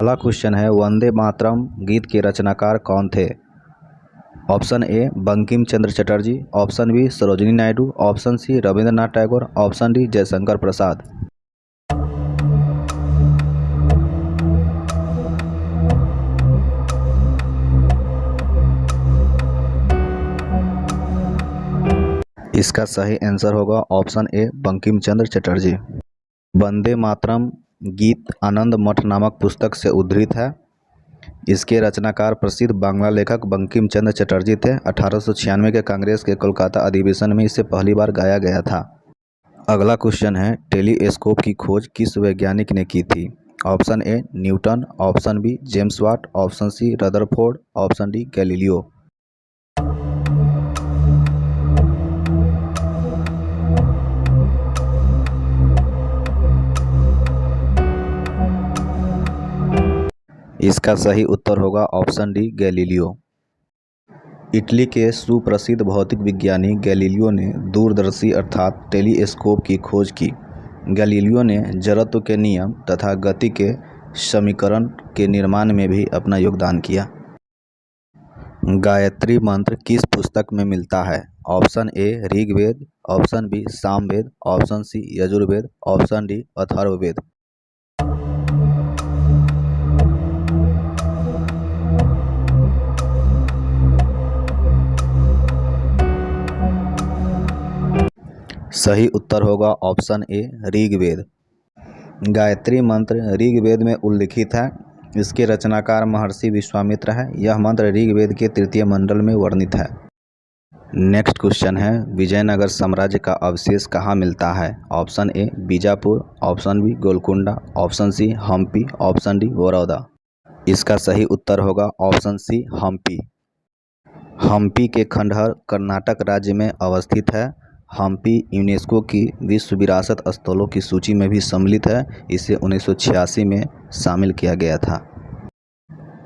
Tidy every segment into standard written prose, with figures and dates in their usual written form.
अगला क्वेश्चन है, वंदे मातरम गीत के रचनाकार कौन थे? Option A Bankim Chandra Chatterjee, option B Sarojini Naidu, option C Rabindranath Tagore, option D Jaishankar Prasad. इसका सही आंसर होगा ऑप्शन ए बंकिम चंद्र चटर्जी। वंदे मातरम गीत आनंद मठ नामक पुस्तक से उद्धृत है। इसके रचनाकार प्रसिद्ध बांग्ला लेखक बंकिम चंद्र चटर्जी थे। 1896 के कांग्रेस के कोलकाता अधिवेशन में इसे पहली बार गाया गया था। अगला क्वेश्चन है, टेलीस्कोप की खोज किस वैज्ञानिक ने की थी? Option A Newton, option B James Watt, option C Rutherford, option D Galileo. इसका सही उत्तर होगा ऑप्शन डी गैलीलियो। इटली के सुप्रसिद्ध भौतिक विज्ञानी गैलीलियो ने दूरदर्शी अर्थात टेलीस्कोप की खोज की। गैलीलियो ने जड़त्व के नियम तथा गति के समीकरण के निर्माण में भी अपना योगदान किया। गायत्री मंत्र किस पुस्तक में मिलता है? Option A Rigveda, option B Samaveda, option C Yajurveda, option D Atharvaveda. सही उत्तर होगा ऑप्शन ए ऋग्वेद। गायत्री मंत्र ऋग्वेद में उल्लिखित है। इसके रचनाकार महर्षि विश्वामित्र है। यह मंत्र ऋग्वेद के तृतीय मंडल में वर्णित है। नेक्स्ट क्वेश्चन है, विजयनगर साम्राज्य का अवशेष कहाँ मिलता है? Option A Bijapur, option B Golconda, option C Hampi, option D Baroda. इसका सही उत्तर होगा ऑप्शन सी हम्पी। हम्पी के खंडहर कर्नाटक राज्य में अवस्थित है। हम्पी यूनेस्को की विश्व विरासत स्थलों की सूची में भी सम्मिलित है। इसे 1986 में शामिल किया गया था।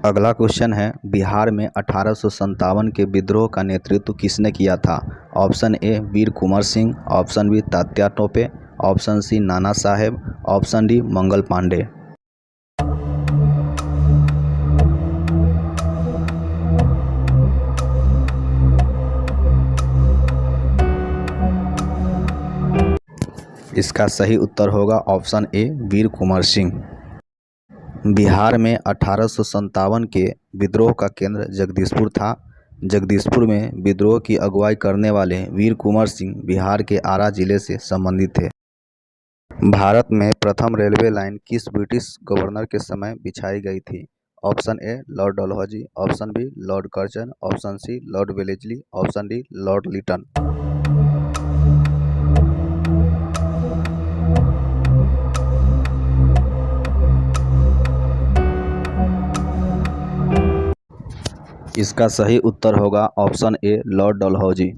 अगला क्वेश्चन है, बिहार में 1857 के विद्रोह का नेतृत्व किसने किया था? Option A Veer Kunwar Singh, option B Tatya Tope, option C Nana Saheb, option D Mangal Pandey. इसका सही उत्तर होगा ऑप्शन ए वीर कुंवर सिंह। बिहार में 1857 के विद्रोह का केंद्र जगदीशपुर था। जगदीशपुर में विद्रोह की अगुवाई करने वाले वीर कुंवर सिंह बिहार के आरा जिले से संबंधित थे। भारत में प्रथम रेलवे लाइन किस ब्रिटिश गवर्नर के समय बिछाई गई थी? Option A Lord Dalhousie, option B Lord Curzon, option C Lord Wellesley, option D Lord Lytton. इसका सही उत्तर होगा option A Lord Dalhousie.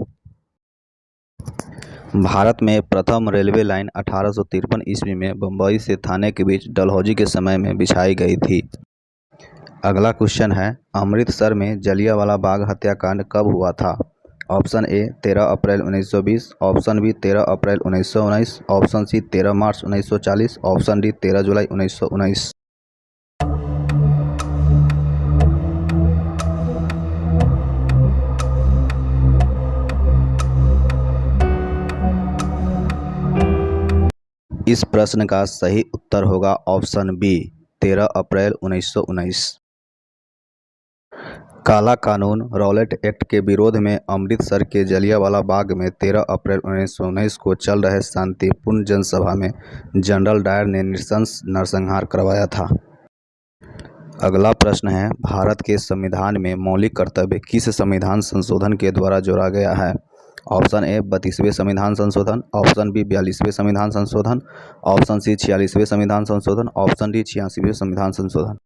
Bharat में प्रथम रेलवे लाइन 1853 ईस्वी में बम्बई से थाने के बीच डलहौजी के समय में बिछाई गई थी। अगला क्वेश्चन है, अमृतसर में जलियांवाला बाग हत्याकांड कब हुआ था? Option A 13 April 1920, option B 13 April 1919, option C 13 March 1940, option D 13 जुलाई 1919। इस प्रश्न का सही उत्तर होगा ऑप्शन बी 13 अप्रैल 1919। काला कानून रॉलेट एक्ट के विरोध में अमृतसर के जलियांवाला बाग में 13 अप्रैल 1919 को चल रहे शांतिपूर्ण जनसभा में जनरल डायर ने नृशंस नरसंहार करवाया था। अगला प्रश्न है, भारत के संविधान में मौलिक कर्तव्य किस संविधान संशोधन के द्वारा जोड़ा गया है? ऑप्शन ए 32वें संविधान संशोधन, ऑप्शन बी 42वें संविधान संशोधन, ऑप्शन सी 46वें संविधान संशोधन, ऑप्शन डी 86वें संविधान संशोधन।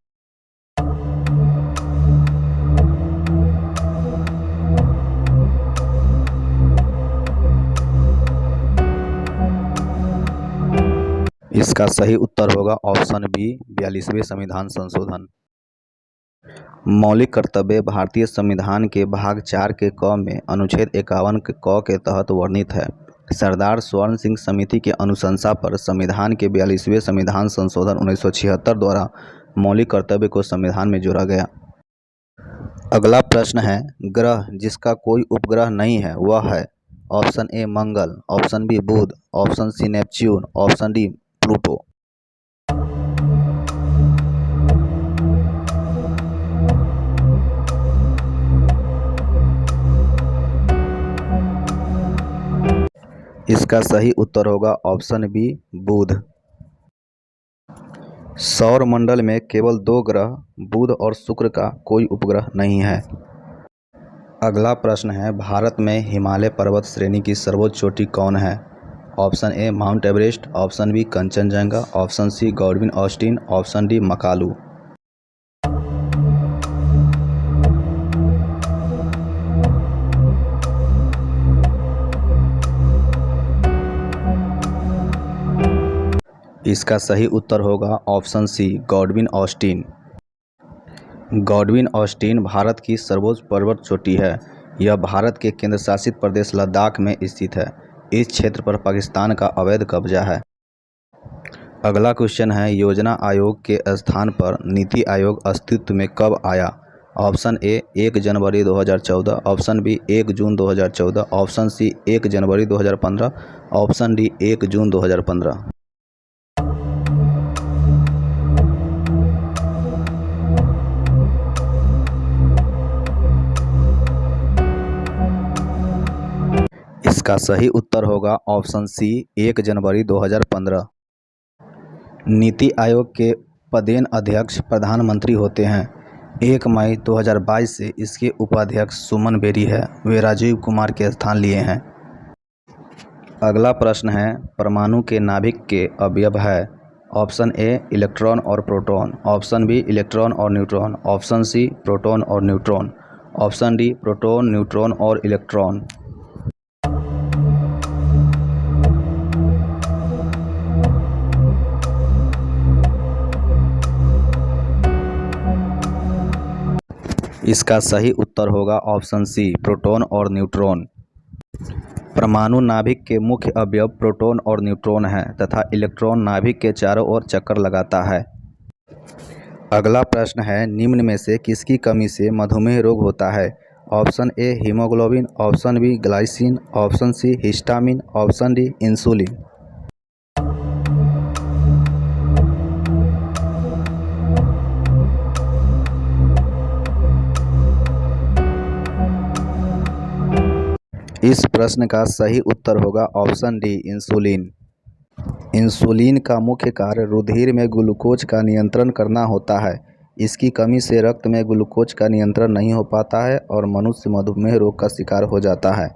इसका सही उत्तर होगा ऑप्शन बी 42वें संविधान संशोधन। मौलिक कर्तव्य भारतीय संविधान के भाग 4 के क में अनुच्छेद 51 के क के तहत वर्णित है। सरदार स्वर्ण सिंह समिति के अनुशंसा पर संविधान के 42वें संविधान संशोधन 1976 द्वारा मौलिक कर्तव्य को संविधान में जोड़ा गया। अगला प्रश्न है, ग्रह जिसका कोई उपग्रह नहीं है वह है। Option A Mangal, option B Budh, option C Neptune, option D Pluto. इसका सही उत्तर होगा ऑप्शन बी बुध। सौर मंडल में केवल 2 ग्रह बुध और शुक्र का कोई उपग्रह नहीं है। अगला प्रश्न है, भारत में हिमालय पर्वत श्रेणी की सर्वोच्च चोटी कौन है। Option A Mount Everest, option B Kanchenjunga, option C Godwin Austen, option D Makalu. इसका सही उत्तर होगा option C Godwin Austen. Godwin Austen Bharat की सर्वोच्च पर्वत चोटी है। यह भारत के केंद्र शासित प्रदेश लद्दाख में स्थित है। इस क्षेत्र पर पाकिस्तान का अवैध कब्जा है। अगला क्वेश्चन है, योजना आयोग के स्थान पर नीति आयोग अस्तित्व में कब आया। ऑप्शन ए 1 जनवरी 2014, option B 1 June 2014, option C 1 जनवरी 2015, ऑप्शन डी 1 जून 2015। इसका सही उत्तर होगा ऑप्शन सी 1 जनवरी 2015। नीति आयोग के पदेन अध्यक्ष प्रधानमंत्री होते हैं। 1 मई 2022 से इसके उपाध्यक्ष सुमन बेरी है। वे राजीव कुमार के स्थान लिए हैं। अगला प्रश्न है, परमाणु के नाभिक के अवयव है। ऑप्शन ए इलेक्ट्रॉन और प्रोटॉन, ऑप्शन बी इलेक्ट्रॉन और न्यूट्रॉन, ऑप्शन सी प्रोटॉन और neutron, option D proton, neutron और इलेक्ट्रॉन। इसका सही उत्तर होगा ऑप्शन सी प्रोटॉन और न्यूट्रॉन। परमाणु नाभिक के मुख्य अवयव प्रोटॉन और न्यूट्रॉन हैं तथा इलेक्ट्रॉन नाभिक के चारों ओर चक्कर लगाता है। अगला प्रश्न है, निम्न में से किसकी कमी से मधुमेह रोग होता है। Option A haemoglobin, option B glycine, option C histamine, option D insulin. इस प्रश्न का सही उत्तर होगा ऑप्शन डी इंसुलिन। इंसुलिन का मुख्य कार्य रुधिर में ग्लूकोज का नियंत्रण करना होता है। इसकी कमी से रक्त में ग्लूकोज का नियंत्रण नहीं हो पाता है और मनुष्य मधुमेह रोग का शिकार हो जाता है।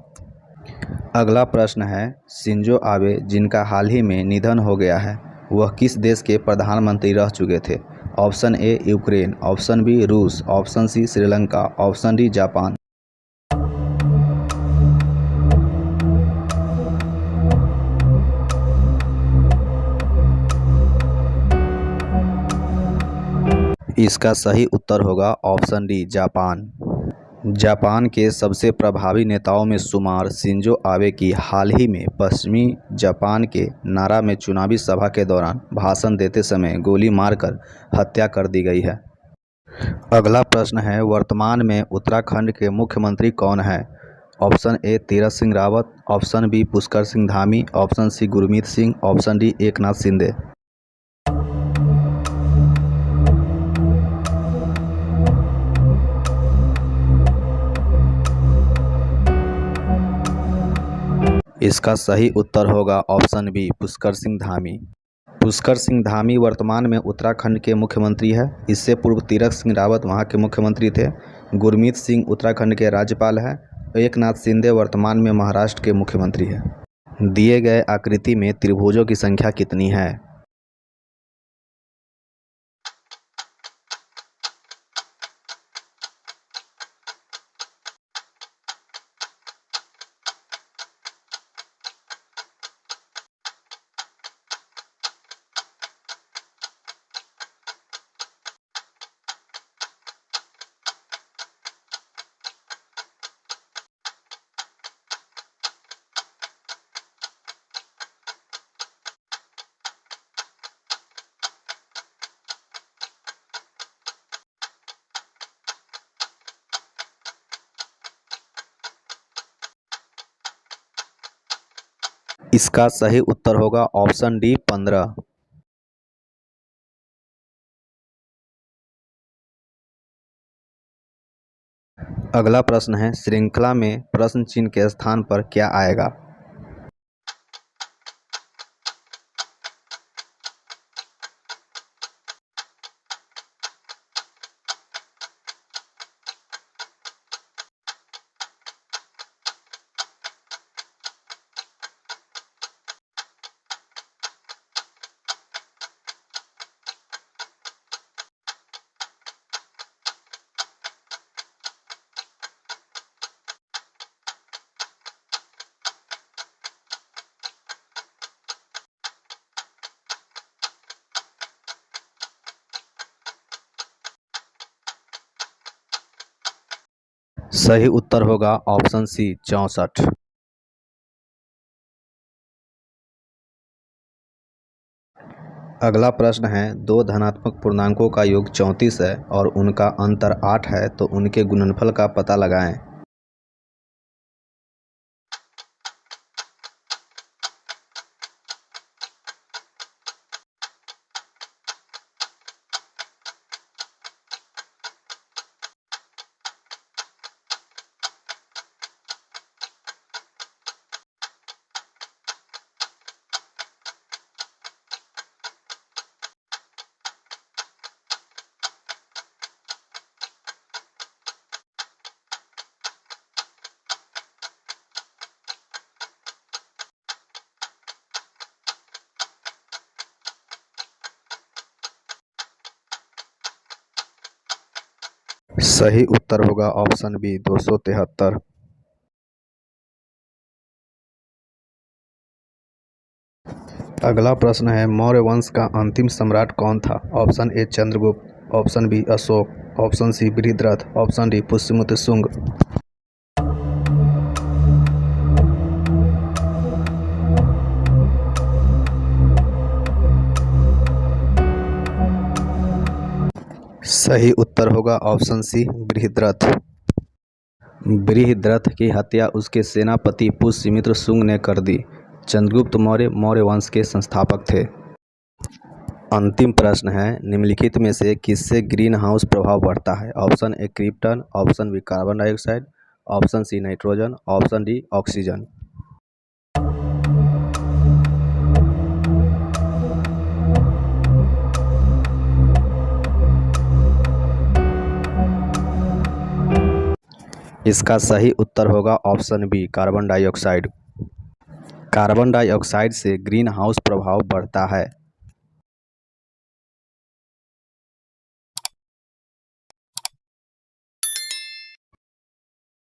अगला प्रश्न है, शिंजो आबे जिनका हाल ही में निधन हो गया है वह किस देश के प्रधानमंत्री रह चुके थे। Option A Ukraine, option B रूस, option C Sri Lanka, option D Japan. इसका सही उत्तर होगा ऑप्शन डी जापान। जापान के सबसे प्रभावी नेताओं में शुमार शिंजो आबे की हाल ही में पश्चिमी जापान के नारा में चुनावी सभा के दौरान भाषण देते समय गोली मारकर हत्या कर दी गई है। अगला प्रश्न है, वर्तमान में उत्तराखंड के मुख्यमंत्री कौन है। Option A Tirath Singh Rawat, option B Pushkar Singh Dhami, option C Gurmeet Singh, option D Eknath Shinde. इसका सही उत्तर होगा ऑप्शन बी पुष्कर सिंह धामी। पुष्कर सिंह धामी वर्तमान में उत्तराखंड के मुख्यमंत्री है। इससे पूर्व तीरथ सिंह रावत वहां के मुख्यमंत्री थे। गुरमीत सिंह उत्तराखंड के राज्यपाल हैं। एकनाथ शिंदे वर्तमान में महाराष्ट्र के मुख्यमंत्री हैं। दिए गए आकृति में त्रिभुजों की संख्या कितनी है। इसका सही उत्तर होगा ऑप्शन डी 15। अगला प्रश्न है श्रृंखला में प्रश्न चिन्ह के स्थान पर क्या आएगा। सही उत्तर होगा ऑप्शन सी 64। अगला प्रश्न है दो धनात्मक पूर्णांकों का योग 34 है और उनका अंतर 8 है तो उनके गुणनफल का पता लगाएं। सही उत्तर होगा ऑप्शन बी 273। अगला प्रश्न है मौर्य वंश का अंतिम सम्राट कौन था। Option A Chandragupta, option B Ashoka, option C Brihadratha, option D Pushyamitra Shunga. सही उत्तर होगा ऑप्शन सी बृहद्रथ। बृहद्रथ की हत्या उसके सेनापति पुष्यमित्र शुंग ने कर दी। चंद्रगुप्त मौर्य मौर्य वंश के संस्थापक थे। अंतिम प्रश्न है निम्नलिखित में से किससे ग्रीन हाउस प्रभाव बढ़ता है। Option A krypton, option B carbon dioxide, option C nitrogen, option D oxygen. इसका सही उत्तर होगा option B carbon dioxide. Carbon dioxide से ग्रीन हाउस प्रभाव बढ़ता है।